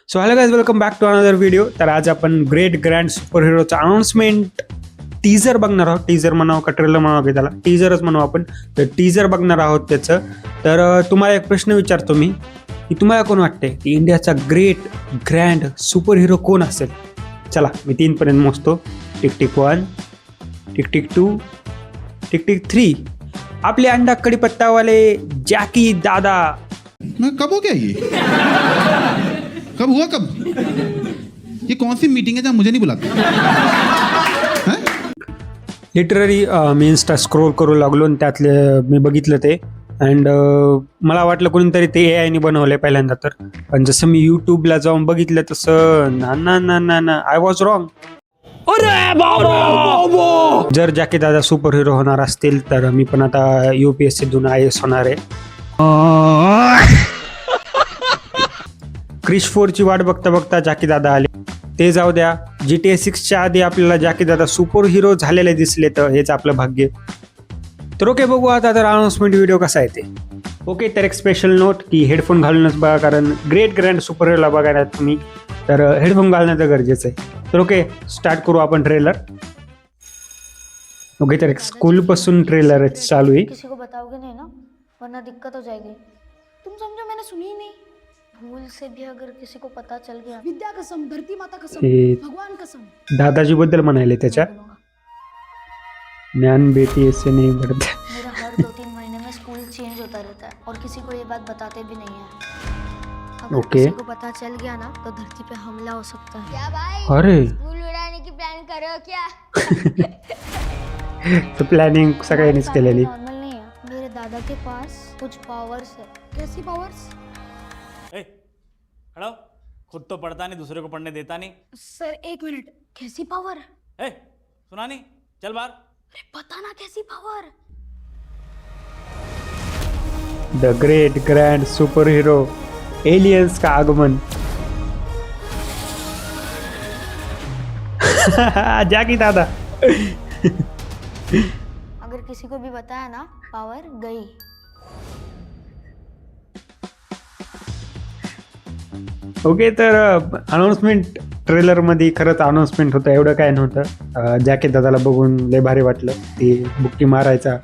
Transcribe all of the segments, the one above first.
So hello guys, welcome back to another video. तर आज आपण ग्रेट ग्रँड सुपर हिरोचं अनाउन्समेंट टीजर बघणार आहोत. टीजर म्हणावं का ट्रेलर म्हणावं की त्याला टीजरच म्हणावं आपण. तर टीजर बघणार आहोत त्याचं. तर तुम्हाला एक प्रश्न विचारतो मी की तुम्हाला कोण वाटते की इंडियाचा ग्रेट ग्रँड सुपर हिरो कोण असेल? चला मी 3 पर्यंत मोजतो. Tick tick 1, tick tick 2, tick tick 3. आपले अंडा कढीपत्तावाले जॅकी दादा. मैं कब हो गया ये? कब हुआ कब? ये कौन सी मीटिंग है जहाँ मुझे नहीं बुलाते? लिटररी मी इन्स्टा स्क्रोल करू लागलो आणि त्यातले मी बघितलं ते. अँड मला वाटलं कोणीतरी ते AIने बनवलंय पहिल्यांदा. तर पण जसं मी यूट्यूबला जाऊन बघितलं तसं ना आय वॉज रॉंग. जर जॅकी दादा सुपर हिरो होणार असतील तर मी पण आता UPSC दून IAS होणार आहे. क्रिश 4ची वाट बघता बघता जॅकी दादा आले. ते जाऊ द्या, GTA 6च्या आधी आपल्याला जॅकी दादा सुपर हिरो झालेले दिसले तर हेच आपलं भाग्य. तर ओके, बघू आता तर अनाउन्समेंट व्हिडिओ कसा आहे ते. ओके, तर एक स्पेशल नोट की हेडफोन घालूनच बघा, कारण ग्रेट ग्रँड सुपर हिरोला बघायला तुम्ही तर हेडफोन घालणं तर गरजेचं आहे. तर ओके, स्टार्ट करू आपण ट्रेलर. ओके, तर एक स्कूलपासून ट्रेलर चालू आहे. किसी को बताओगे नहीं ना, वरना दिक्कत हो जाएगी. तुम समझो मैंने सुनी ही नहीं. भूल से भी अगर किसी को पता चल गया, विद्या कसम, धरती माता कसम, हे भगवान कसम. दादाजी बद्दल म्हणाले त्याच्या. ज्ञान बेटी ऐसे नहीं बढ़ता. मेरा हर 2-3 महीने में स्कूल चेंज होता रहता है और किसी को ये बात बताते भी नहीं है. अगर ओके. किसी को पता चल गया ना तो धरती पे हमला हो सकता है. क्या भाई, अरे स्कूल उड़ाने की प्लान कर रहे हो क्या? तर प्लॅनिंग सगळ्यांनीच केलेली. नॉर्मल नहीं है. मेरे दादा के पास कुछ पावर्स है. कैसी पावर्स? ए, खड़ा हो। खुद तो पढ़ता नहीं, दूसरे को पढ़ने देता नहीं. सर 1 मिनट, कैसी पावर? ए, सुना नहीं? चल बाहर. अरे पता ना कैसी power. The great grand super hero aliens का आगमन. जॅकी दादा. अगर किसी को भी बताया ना, पावर गई. ओके, तर अनाउन्समेंट ट्रेलरमध्ये खरंच अनाउन्समेंट होतं, एवढं काय नव्हतं. जॅकी दादाला बघून लय भारी वाटलं. ती बुक्की मारायचा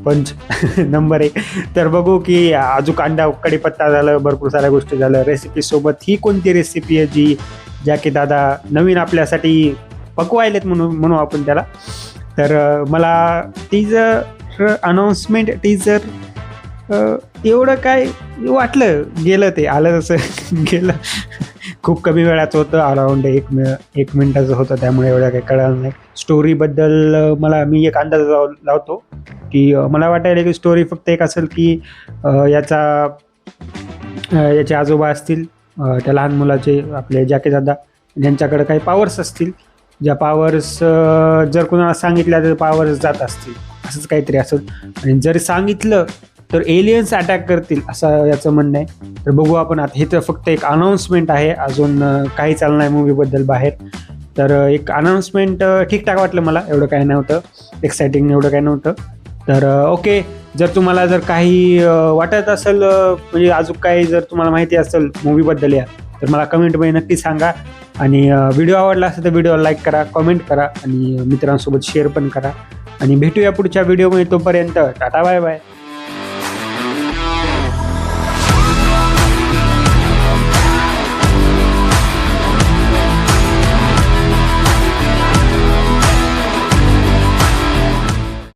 पंच नंबर 1. तर बघू की अजून अंडा कढीपत्ता झालं, भरपूर साऱ्या गोष्टी झालं. रेसिपीसोबत ही कोणती रेसिपी आहे जी जॅकी दादा नवीन आपल्यासाठी पकवायलेत म्हणू आपण त्याला. तर मला टीजर अनाउन्समेंट टीजर एवढं काय वाटलं, गेलं ते आलं तसं गेलं. खूप कमी वेळाचं होतं, अराउंड 1 मिनिटाचं होतं, त्यामुळे एवढं काही कळलं नाही. स्टोरीबद्दल मी एक अंदाज लावतो की मला वाटायला की स्टोरी फक्त एक असेल की याचे आजोबा असतील, त्या लहान मुलाचे आपले जॅकी दादा, ज्यांच्याकडे काही पावर्स असतील, ज्या पावर्स जर कोणाला सांगितल्या तर पावर्स जात असतील, असंच काहीतरी असेल. आणि जर सांगितलं तर एलियन्स अटॅक करतील असं याचं म्हणणं आहे. तर बघू आपण आता. हे तर फक्त एक अनाउन्समेंट आहे, अजून काही चाललं नाही मूवीबद्दल बाहेर. तर एक अनाउन्समेंट ठीकठाक वाटलं मला, एवढं काही नव्हतं एक्साइटिंग, एवढं काही नव्हतं. तर ओके, जर तुम्हाला जर काही वाटत असेल, म्हणजे अजून काही जर तुम्हाला माहिती असेल मूवीबद्दल या, तर मला कमेंटमध्ये नक्की सांगा. आणि व्हिडिओ आवडला असेल तर व्हिडिओला लाईक करा, कमेंट करा आणि मित्रांसोबत शेअर पण करा. आणि भेटूया पुढच्या व्हिडिओमध्ये. तोपर्यंत टाटा बाय बाय.